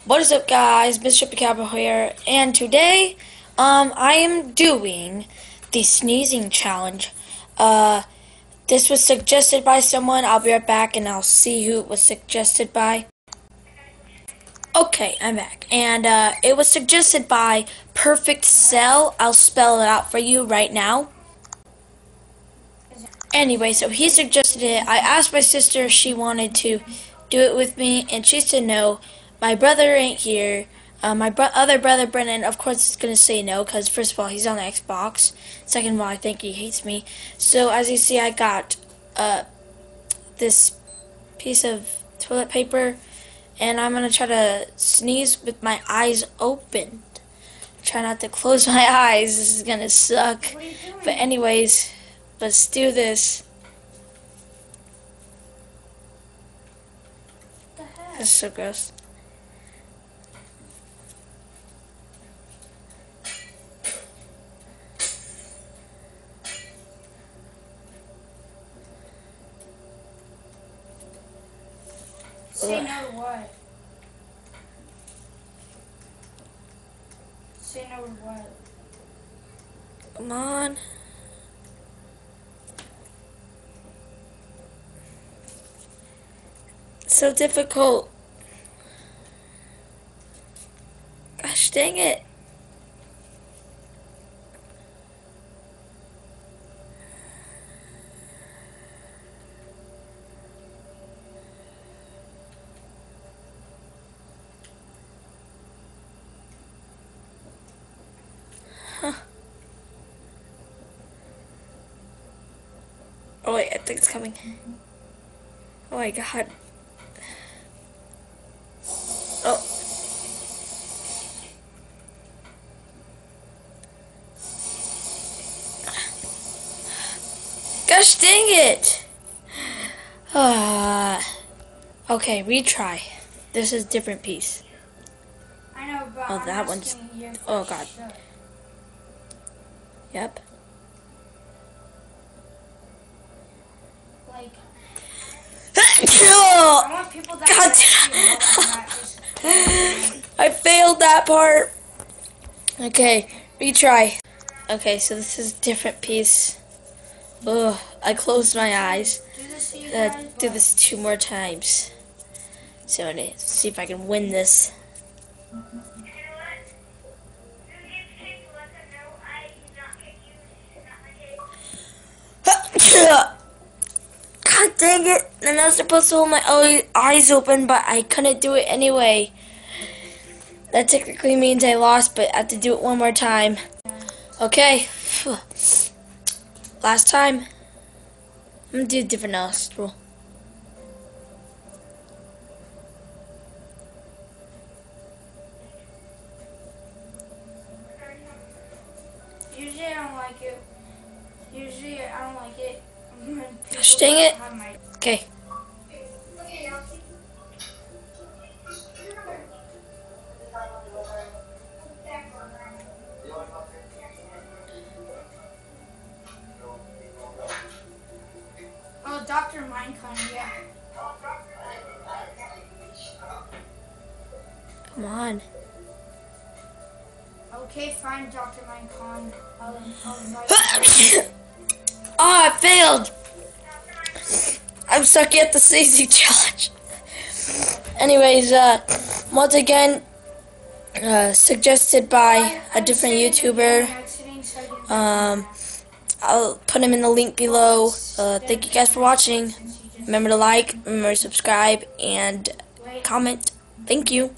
What is up, guys? Misterepicowboy here, and today, I am doing the sneezing challenge. This was suggested by someone. I'll be right back, and I'll see who it was suggested by. Okay, I'm back, and it was suggested by Perfect Cell. I'll spell it out for you right now. Anyway, so he suggested it. I asked my sister if she wanted to do it with me, and she said no. My brother ain't here. My other brother, Brennan, of course, is going to say no, because first of all, he's on the Xbox. Second of all, I think he hates me. So, as you see, I got this piece of toilet paper, and I'm going to try to sneeze with my eyes open. Try not to close my eyes. This is going to suck. But anyways, let's do this. That's so gross. Say no to what? Say no to what? Come on. It's so difficult. Gosh dang it. Oh wait, I think it's coming. Oh my god. Oh. Gosh dang it. Okay, retry. This is a different piece. I know, but Oh, that one's... Oh god. Yep. Like, I want people that I failed that part. Okay, retry. Okay, so this is a different piece. Ugh, I closed my eyes. Do this 2 more times. So let's see if I can win this. God dang it! I'm not supposed to hold my eyes open, but I couldn't do it anyway. That technically means I lost, but I have to do it 1 more time. Okay. Last time. I'm gonna do a different nostril. Usually I don't like it. Gosh dang it. Okay. Oh, Dr. Minecon, yeah. Come on. Okay, fine, Dr. Minecon. I'll invite you. Oh, I failed. I'm stuck at the sneezing challenge. Anyways, once again, suggested by a different YouTuber. I'll put him in the link below. Thank you guys for watching. Remember to like, remember to subscribe, and comment. Thank you.